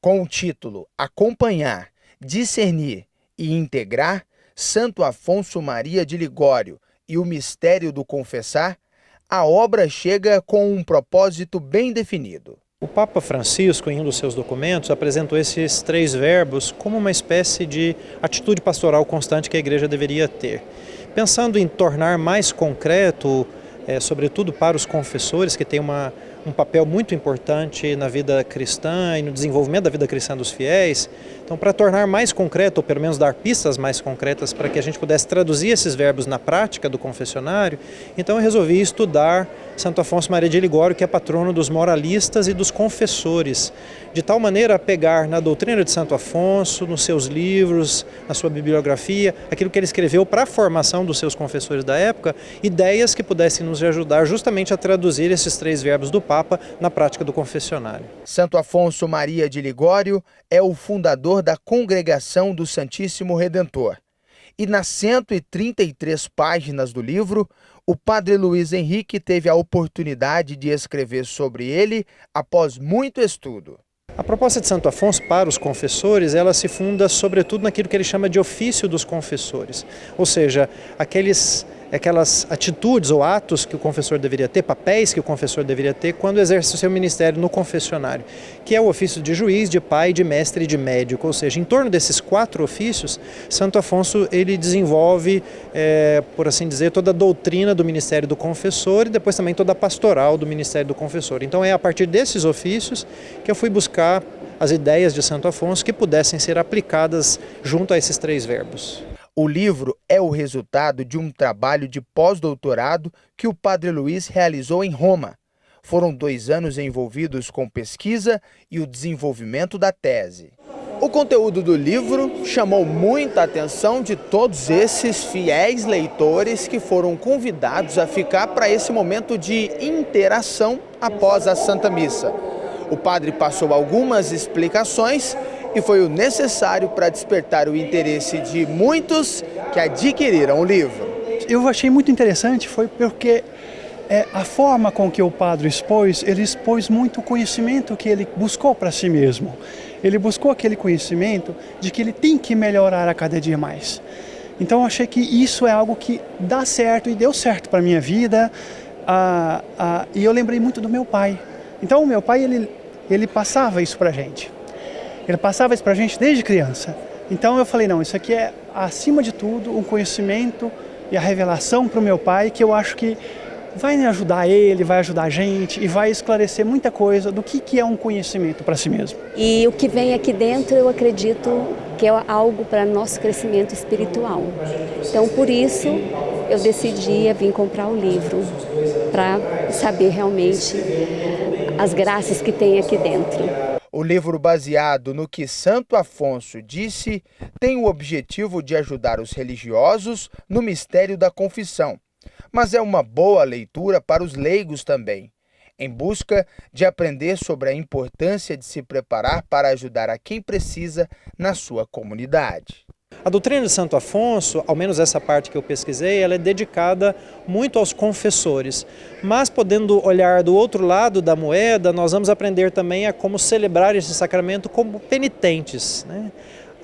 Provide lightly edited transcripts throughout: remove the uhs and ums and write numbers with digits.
Com o título Acompanhar, Discernir e Integrar, Santo Afonso Maria de Ligório e o Mistério do Confessar, a obra chega com um propósito bem definido. O Papa Francisco, em um dos seus documentos, apresentou esses 3 verbos como uma espécie de atitude pastoral constante que a Igreja deveria ter. Pensando em tornar mais concreto, sobretudo para os confessores, que têm um papel muito importante na vida cristã e no desenvolvimento da vida cristã dos fiéis. Então, para tornar mais concreto, ou pelo menos dar pistas mais concretas para que a gente pudesse traduzir esses verbos na prática do confessionário, então eu resolvi estudar Santo Afonso Maria de Ligório, que é patrono dos moralistas e dos confessores, de tal maneira a pegar na doutrina de Santo Afonso, nos seus livros, na sua bibliografia, aquilo que ele escreveu para a formação dos seus confessores da época, ideias que pudessem nos ajudar justamente a traduzir esses 3 verbos do Papa na prática do confessionário. Santo Afonso Maria de Ligório é o fundador da Congregação do Santíssimo Redentor. E nas 133 páginas do livro, o padre Luiz Henrique teve a oportunidade de escrever sobre ele após muito estudo. A proposta de Santo Afonso para os confessores, ela se funda sobretudo naquilo que ele chama de ofício dos confessores, ou seja, aquelas atitudes ou atos que o confessor deveria ter, papéis que o confessor deveria ter quando exerce o seu ministério no confessionário, que é o ofício de juiz, de pai, de mestre e de médico, ou seja, em torno desses 4 ofícios, Santo Afonso ele desenvolve, por assim dizer, toda a doutrina do ministério do confessor e depois também toda a pastoral do ministério do confessor. Então é a partir desses ofícios que eu fui buscar as ideias de Santo Afonso que pudessem ser aplicadas junto a esses 3 verbos. O livro é o resultado de um trabalho de pós-doutorado que o padre Luiz realizou em Roma. Foram 2 anos envolvidos com pesquisa e o desenvolvimento da tese. O conteúdo do livro chamou muita atenção de todos esses fiéis leitores que foram convidados a ficar para esse momento de interação após a Santa Missa. O padre passou algumas explicações e foi o necessário para despertar o interesse de muitos que adquiriram o livro. Eu achei muito interessante, foi porque a forma com que o padre expôs, ele expôs muito o conhecimento que ele buscou para si mesmo. Ele buscou aquele conhecimento de que ele tem que melhorar a cada dia mais. Então eu achei que isso é algo que dá certo e deu certo para a minha vida. E eu lembrei muito do meu pai. Então o meu pai, ele passava isso para a gente. Ele passava isso para a gente desde criança. Então eu falei, não, isso aqui é, acima de tudo, um conhecimento e a revelação para o meu pai, que eu acho que vai ajudar ele, vai ajudar a gente e vai esclarecer muita coisa do que é um conhecimento para si mesmo. E o que vem aqui dentro, eu acredito que é algo para nosso crescimento espiritual. Então, por isso, eu decidi vir comprar o livro, para saber realmente as graças que tem aqui dentro. O livro, baseado no que Santo Afonso disse, tem o objetivo de ajudar os religiosos no mistério da confissão, mas é uma boa leitura para os leigos também, em busca de aprender sobre a importância de se preparar para ajudar a quem precisa na sua comunidade. A doutrina de Santo Afonso, ao menos essa parte que eu pesquisei, ela é dedicada muito aos confessores. Mas podendo olhar do outro lado da moeda, nós vamos aprender também a como celebrar esse sacramento como penitentes, né?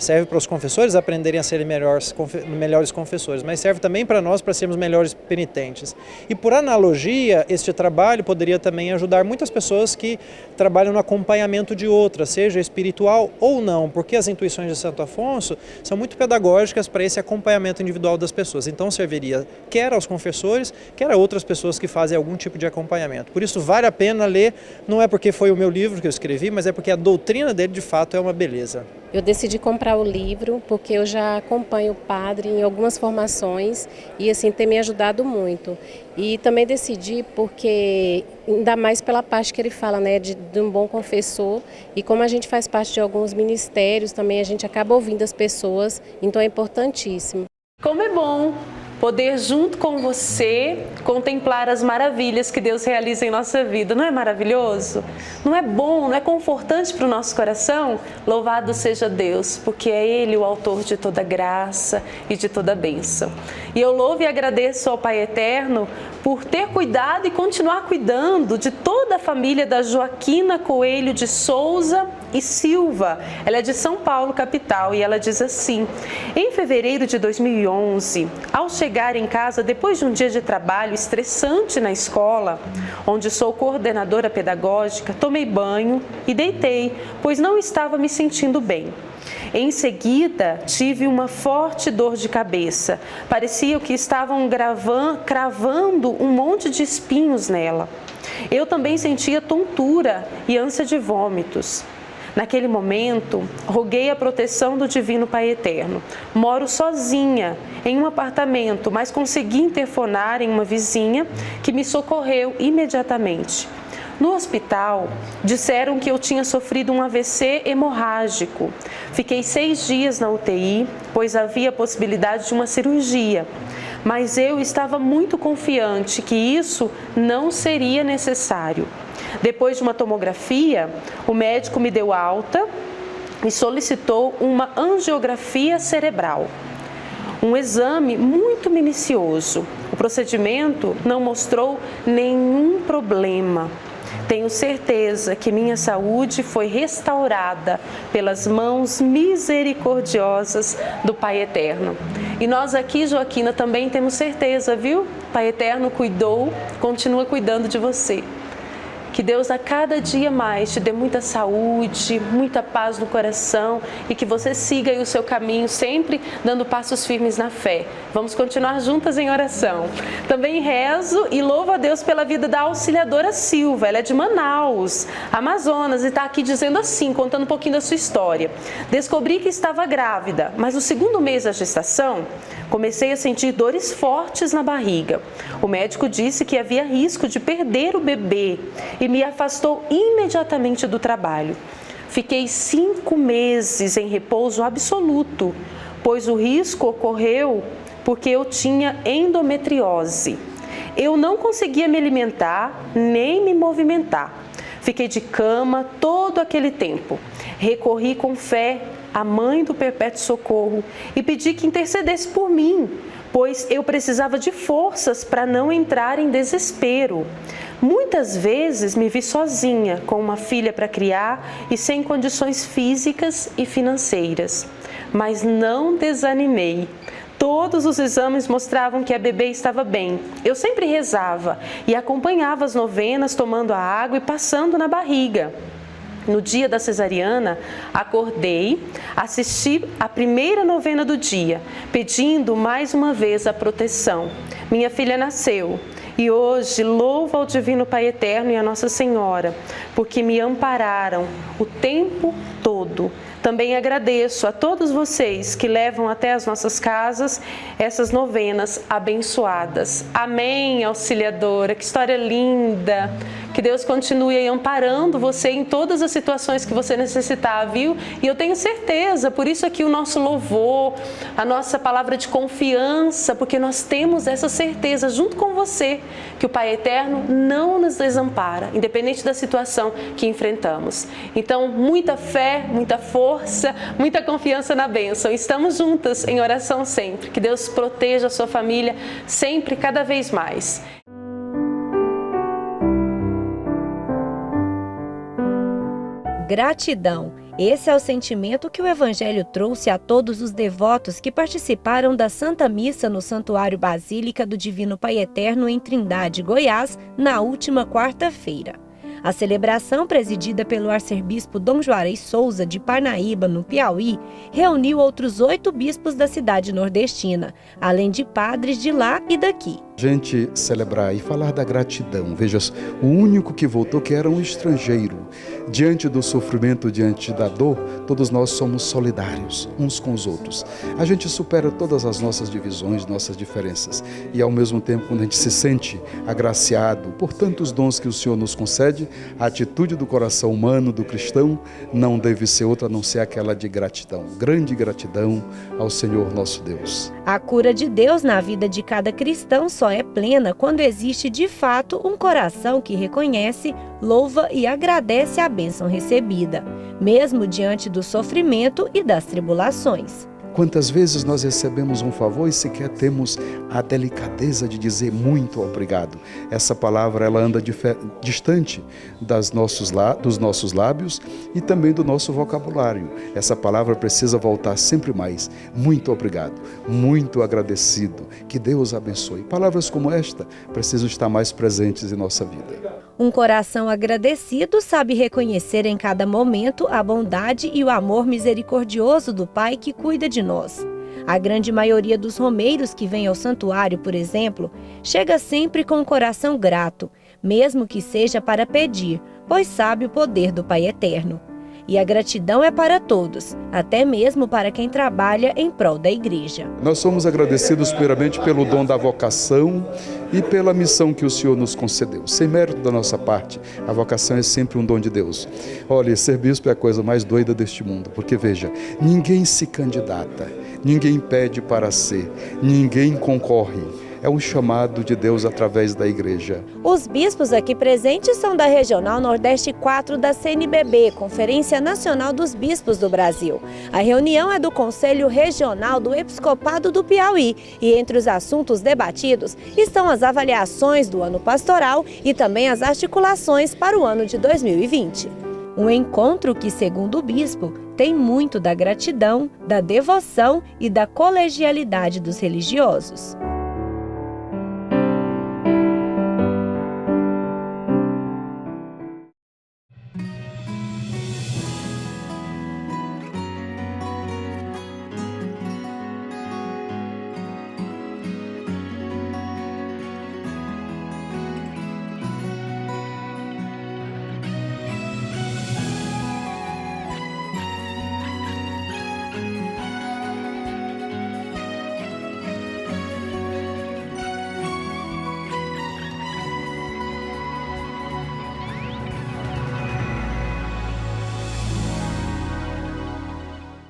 Serve para os confessores aprenderem a serem melhores confessores, mas serve também para nós para sermos melhores penitentes. E por analogia, este trabalho poderia também ajudar muitas pessoas que trabalham no acompanhamento de outras, seja espiritual ou não, porque as intuições de Santo Afonso são muito pedagógicas para esse acompanhamento individual das pessoas. Então serviria quer aos confessores, quer a outras pessoas que fazem algum tipo de acompanhamento. Por isso vale a pena ler, não é porque foi o meu livro que eu escrevi, mas é porque a doutrina dele de fato é uma beleza. Eu decidi comprar o livro porque eu já acompanho o padre em algumas formações e assim tem me ajudado muito. E também decidi porque, ainda mais pela parte que ele fala, né, de um bom confessor, e como a gente faz parte de alguns ministérios, também a gente acaba ouvindo as pessoas, então é importantíssimo. Como é bom poder, junto com você, contemplar as maravilhas que Deus realiza em nossa vida. Não é maravilhoso? Não é bom, não é confortante para o nosso coração? Louvado seja Deus, porque é Ele o autor de toda graça e de toda bênção. E eu louvo e agradeço ao Pai Eterno por ter cuidado e continuar cuidando de toda a família da Joaquina Coelho de Souza E Silva, ela é de São Paulo, capital, e ela diz assim: em fevereiro de 2011, ao chegar em casa depois de um dia de trabalho estressante na escola, onde sou coordenadora pedagógica, tomei banho e deitei, pois não estava me sentindo bem. Em seguida, tive uma forte dor de cabeça. Parecia que estavam cravando um monte de espinhos nela. Eu também sentia tontura e ânsia de vômitos. Naquele momento, roguei a proteção do Divino Pai Eterno. Moro sozinha em um apartamento, mas consegui interfonar em uma vizinha que me socorreu imediatamente. No hospital, disseram que eu tinha sofrido um AVC hemorrágico. Fiquei 6 dias na UTI, pois havia a possibilidade de uma cirurgia. Mas eu estava muito confiante que isso não seria necessário. Depois de uma tomografia, o médico me deu alta e solicitou uma angiografia cerebral. Um exame muito minucioso. O procedimento não mostrou nenhum problema. Tenho certeza que minha saúde foi restaurada pelas mãos misericordiosas do Pai Eterno. E nós aqui, Joaquina, também temos certeza, viu? O Pai Eterno cuidou, continua cuidando de você. Que Deus a cada dia mais te dê muita saúde, muita paz no coração e que você siga aí o seu caminho sempre dando passos firmes na fé. Vamos continuar juntas em oração. Também rezo e louvo a Deus pela vida da auxiliadora Silva. Ela é de Manaus, Amazonas, e está aqui dizendo assim, contando um pouquinho da sua história. Descobri que estava grávida, mas no 2º mês da gestação, comecei a sentir dores fortes na barriga. O médico disse que havia risco de perder o bebê e me afastou imediatamente do trabalho. Fiquei 5 meses em repouso absoluto, pois o risco ocorreu porque eu tinha endometriose. Eu não conseguia me alimentar nem me movimentar. Fiquei de cama todo aquele tempo. Recorri com fé à Mãe do Perpétuo Socorro e pedi que intercedesse por mim, pois eu precisava de forças para não entrar em desespero. Muitas vezes me vi sozinha, com uma filha para criar e sem condições físicas e financeiras. Mas não desanimei. Todos os exames mostravam que a bebê estava bem. Eu sempre rezava e acompanhava as novenas tomando a água e passando na barriga. No dia da cesariana, acordei, assisti a primeira novena do dia, pedindo mais uma vez a proteção. Minha filha nasceu e hoje louvo ao Divino Pai Eterno e a Nossa Senhora, porque me ampararam o tempo todo. Também agradeço a todos vocês que levam até as nossas casas essas novenas abençoadas. Amém, auxiliadora, que história linda! Que Deus continue aí amparando você em todas as situações que você necessitar, viu? E eu tenho certeza, por isso aqui o nosso louvor, a nossa palavra de confiança, porque nós temos essa certeza junto com você, que o Pai Eterno não nos desampara, independente da situação que enfrentamos. Então, muita fé, muita força, muita confiança na bênção. Estamos juntas em oração sempre. Que Deus proteja a sua família sempre, cada vez mais. Gratidão. Esse é o sentimento que o Evangelho trouxe a todos os devotos que participaram da Santa Missa no Santuário Basílica do Divino Pai Eterno em Trindade, Goiás, na última quarta-feira. A celebração, presidida pelo arcebispo Dom Juarez Souza, de Parnaíba, no Piauí, reuniu outros 8 bispos da cidade nordestina, além de padres de lá e daqui. A gente celebrar e falar da gratidão. Veja, o único que voltou que era um estrangeiro. Diante do sofrimento, diante da dor, todos nós somos solidários uns com os outros. A gente supera todas as nossas divisões, nossas diferenças. E ao mesmo tempo, quando a gente se sente agraciado por tantos dons que o Senhor nos concede, a atitude do coração humano, do cristão, não deve ser outra a não ser aquela de gratidão. Grande gratidão ao Senhor nosso Deus. A cura de Deus na vida de cada cristão só é plena quando existe de fato um coração que reconhece, louva e agradece a bênção recebida, mesmo diante do sofrimento e das tribulações. Quantas vezes nós recebemos um favor e sequer temos a delicadeza de dizer muito obrigado. Essa palavra ela anda distante dos nossos lábios e também do nosso vocabulário. Essa palavra precisa voltar sempre mais. Muito obrigado, muito agradecido. Que Deus abençoe. Palavras como esta precisam estar mais presentes em nossa vida. Um coração agradecido sabe reconhecer em cada momento a bondade e o amor misericordioso do Pai que cuida de nós. A grande maioria dos romeiros que vêm ao santuário, por exemplo, chega sempre com o coração grato, mesmo que seja para pedir, pois sabe o poder do Pai Eterno. E a gratidão é para todos, até mesmo para quem trabalha em prol da igreja. Nós somos agradecidos primeiramente pelo dom da vocação e pela missão que o Senhor nos concedeu. Sem mérito da nossa parte, a vocação é sempre um dom de Deus. Olha, ser bispo é a coisa mais doida deste mundo, porque veja, ninguém se candidata, ninguém pede para ser, ninguém concorre. É um chamado de Deus através da igreja. Os bispos aqui presentes são da Regional Nordeste 4 da CNBB, Conferência Nacional dos Bispos do Brasil. A reunião é do Conselho Regional do Episcopado do Piauí e entre os assuntos debatidos estão as avaliações do ano pastoral e também as articulações para o ano de 2020. Um encontro que, segundo o bispo, tem muito da gratidão, da devoção e da colegialidade dos religiosos.